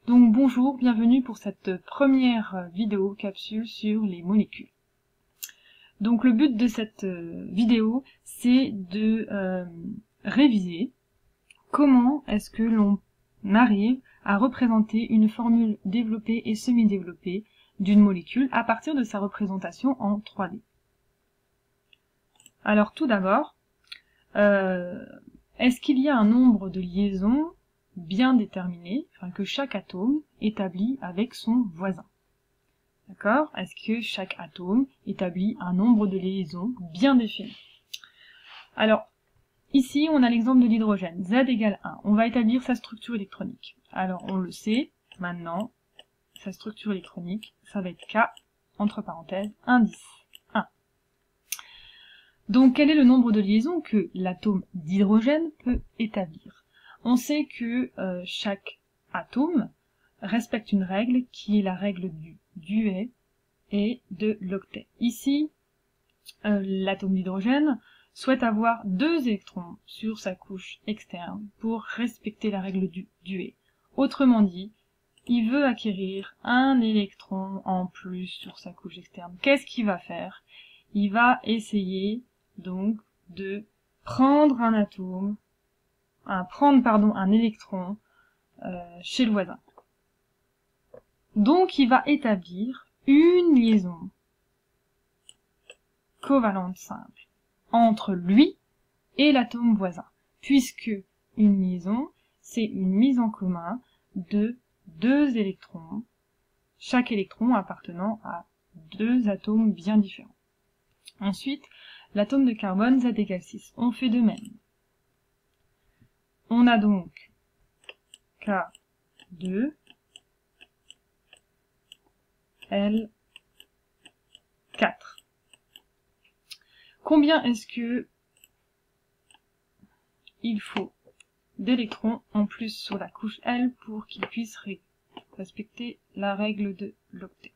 Donc bonjour, bienvenue pour cette première vidéo capsule sur les molécules. Donc le but de cette vidéo, c'est de réviser comment est-ce que l'on arrive à représenter une formule développée et semi-développée d'une molécule à partir de sa représentation en 3D. Alors tout d'abord, est-ce qu'il y a un nombre de liaisons bien déterminé, enfin que chaque atome établit avec son voisin? D'accord? Est-ce que chaque atome établit un nombre de liaisons bien défini? Alors, ici, on a l'exemple de l'hydrogène, Z égale 1. On va établir sa structure électronique. Alors, on le sait, maintenant, sa structure électronique, ça va être K, entre parenthèses, indice 1. Donc, quel est le nombre de liaisons que l'atome d'hydrogène peut établir? On sait que chaque atome respecte une règle qui est la règle du duet et de l'octet. Ici, l'atome d'hydrogène souhaite avoir 2 électrons sur sa couche externe pour respecter la règle du duet. Autrement dit, il veut acquérir un électron en plus sur sa couche externe. Qu'est-ce qu'il va faire? Il va essayer donc de prendre un atome, un électron chez le voisin. Donc il va établir une liaison covalente simple entre lui et l'atome voisin, puisque une liaison, c'est une mise en commun de 2 électrons, chaque électron appartenant à 2 atomes bien différents. Ensuite, l'atome de carbone Z égale 6. On fait de même. On a donc K2, L4. Combien est-ce que il faut d'électrons en plus sur la couche L pour qu'il puisse respecter la règle de l'octet?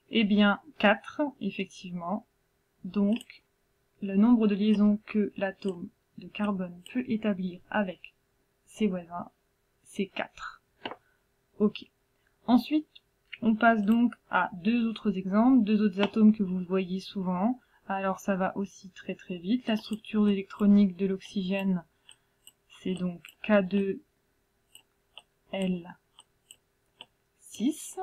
Eh bien, 4, effectivement. Donc, le nombre de liaisons que l'atome de carbone peut établir avec ses voisins, c'est 4. Ok. Ensuite, on passe donc à 2 autres exemples, 2 autres atomes que vous voyez souvent. Alors ça va aussi très très vite. La structure électronique de l'oxygène, c'est donc K2L6.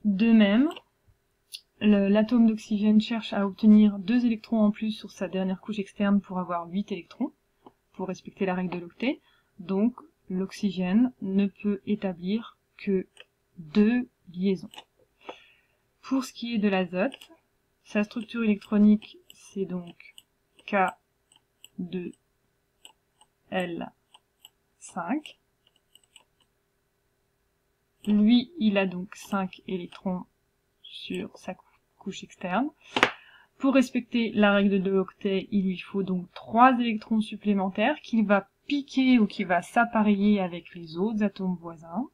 De même, l'atome d'oxygène cherche à obtenir 2 électrons en plus sur sa dernière couche externe pour avoir 8 électrons, pour respecter la règle de l'octet. Donc l'oxygène ne peut établir que 2 liaisons. Pour ce qui est de l'azote, sa structure électronique, c'est donc K2L5. Lui, il a donc 5 électrons sur sa couche externe. Pour respecter la règle de l'octet, il lui faut donc 3 électrons supplémentaires qu'il va piquer ou qui va s'appareiller avec les autres atomes voisins.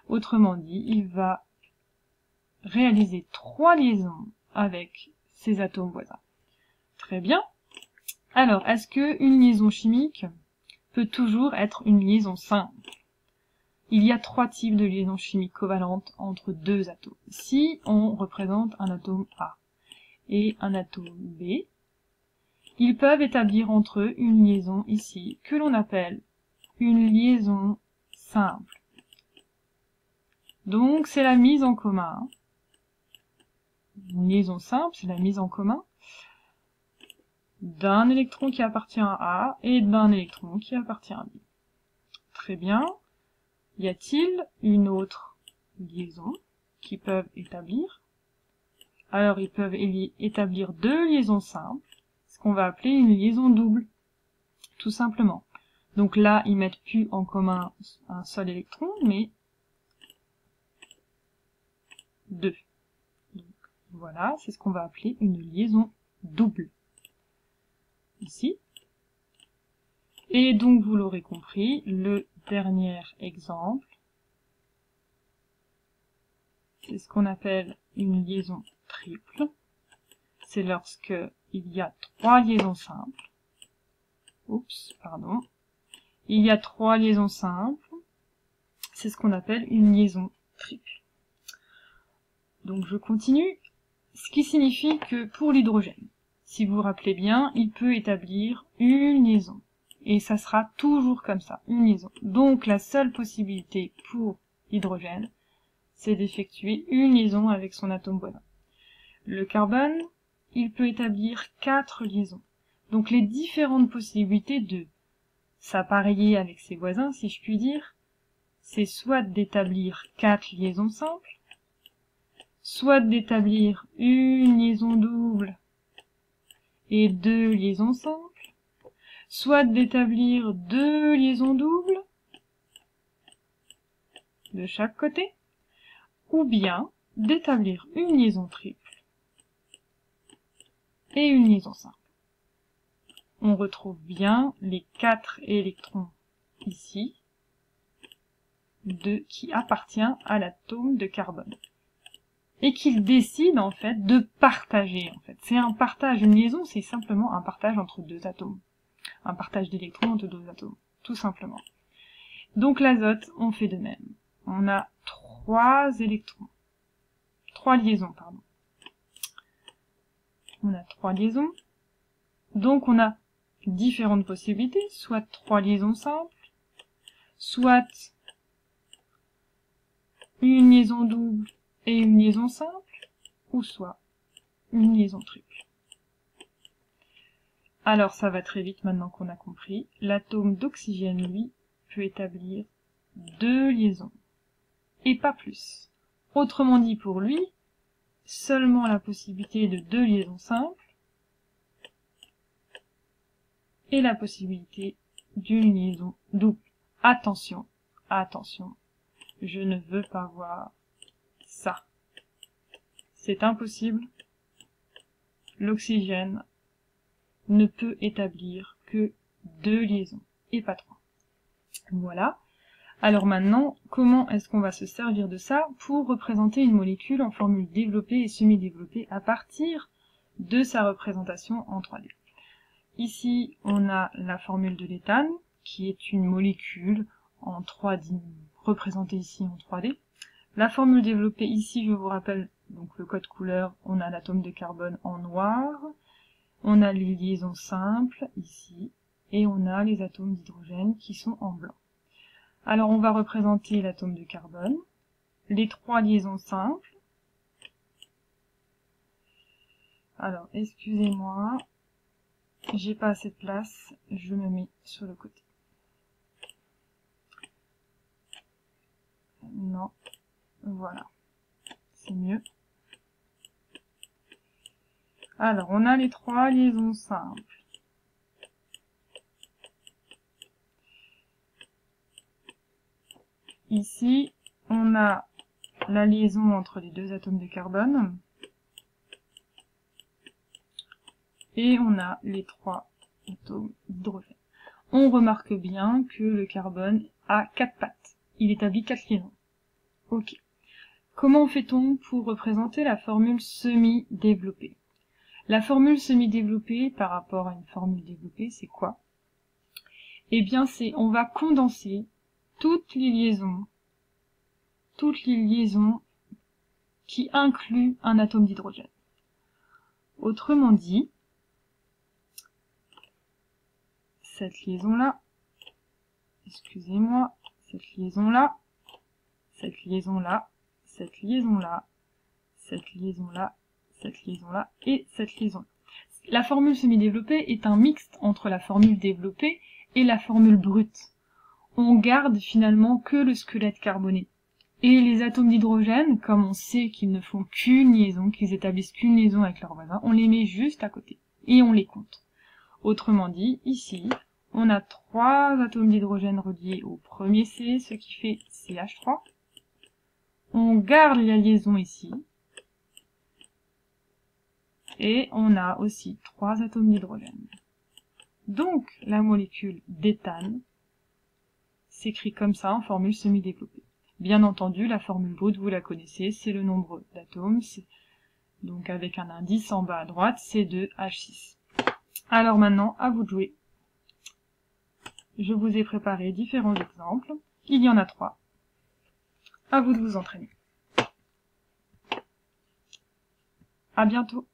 Autrement dit, il va réaliser 3 liaisons avec ces atomes voisins. Très bien. Alors, est-ce qu'une liaison chimique peut toujours être une liaison simple? Il y a 3 types de liaisons chimiques covalentes entre 2 atomes. Si on représente un atome A et un atome B, ils peuvent établir entre eux une liaison ici, que l'on appelle une liaison simple. Donc, c'est la mise en commun. Une liaison simple, c'est la mise en commun d'un électron qui appartient à A et d'un électron qui appartient à B. Très bien. Y a-t-il une autre liaison qu'ils peuvent établir? Alors, ils peuvent établir 2 liaisons simples, ce qu'on va appeler une liaison double, tout simplement. Donc là, ils mettent plus en commun un seul électron, mais 2. Donc, voilà, c'est ce qu'on va appeler une liaison double. Ici. Et donc, vous l'aurez compris, le dernier exemple, c'est ce qu'on appelle une liaison triple. C'est lorsque il y a 3 liaisons simples. Oups, pardon. il y a 3 liaisons simples. C'est ce qu'on appelle une liaison triple. Donc je continue, ce qui signifie que pour l'hydrogène, si vous vous rappelez bien, il peut établir une liaison. Et ça sera toujours comme ça, une liaison. Donc la seule possibilité pour l'hydrogène, c'est d'effectuer une liaison avec son atome voisin. Le carbone, il peut établir 4 liaisons. Donc les différentes possibilités de s'appareiller avec ses voisins, si je puis dire, c'est soit d'établir 4 liaisons simples, soit d'établir une liaison double et 2 liaisons simples, soit d'établir 2 liaisons doubles de chaque côté, ou bien d'établir une liaison triple et une liaison simple. On retrouve bien les 4 électrons ici, qui appartient à l'atome de carbone. Et qu'il décide en fait de partager. En fait, c'est un partage, une liaison, c'est simplement un partage entre deux atomes. Un partage d'électrons entre deux atomes, tout simplement. Donc l'azote, on fait de même. On a 3 électrons. 3 liaisons, pardon. On a 3 liaisons. Donc on a différentes possibilités, soit 3 liaisons simples, soit une liaison double et une liaison simple, ou soit une liaison triple. Alors ça va très vite maintenant qu'on a compris. L'atome d'oxygène, lui, peut établir 2 liaisons, et pas plus. Autrement dit, pour lui, seulement la possibilité de 2 liaisons simples, et la possibilité d'une liaison double. Attention, attention, je ne veux pas voir ça. C'est impossible. L'oxygène ne peut établir que 2 liaisons, et pas 3. Voilà. Alors maintenant, comment est-ce qu'on va se servir de ça pour représenter une molécule en formule développée et semi-développée à partir de sa représentation en 3D. Ici, on a la formule de l'éthane, qui est une molécule en 3D, représentée ici en 3D. La formule développée ici, je vous rappelle, donc le code couleur, on a l'atome de carbone en noir, on a les liaisons simples ici, et on a les atomes d'hydrogène qui sont en blanc. Alors on va représenter l'atome de carbone, les 3 liaisons simples. Alors, excusez-moi, j'ai pas assez de place, je me mets sur le côté. Non, voilà, c'est mieux. Alors, on a les 3 liaisons simples. Ici, on a la liaison entre les 2 atomes de carbone. Et on a les 3 atomes d'hydrogène. On remarque bien que le carbone a 4 pattes. Il établit 4 liaisons. Ok. Comment fait-on pour représenter la formule semi-développée? La formule semi-développée par rapport à une formule développée, c'est quoi? Eh bien, on va condenser toutes les liaisons qui incluent un atome d'hydrogène. Autrement dit, cette liaison-là, excusez-moi, cette liaison-là, cette liaison-là, cette liaison-là, cette liaison-là, cette liaison-là et cette liaison-là. La formule semi-développée est un mixte entre la formule développée et la formule brute. On garde finalement que le squelette carboné. Et les atomes d'hydrogène, comme on sait qu'ils ne font qu'une liaison, qu'ils établissent qu'une liaison avec leurs voisins, on les met juste à côté. Et on les compte. Autrement dit, ici, on a 3 atomes d'hydrogène reliés au premier C, ce qui fait CH3. On garde la liaison ici. Et on a aussi 3 atomes d'hydrogène. Donc, la molécule d'éthane s'écrit comme ça en formule semi-développée. Bien entendu, la formule brute, vous la connaissez, c'est le nombre d'atomes, donc avec un indice en bas à droite, C2H6. Alors maintenant, à vous de jouer. je vous ai préparé différents exemples. Il y en a 3. À vous de vous entraîner. À bientôt.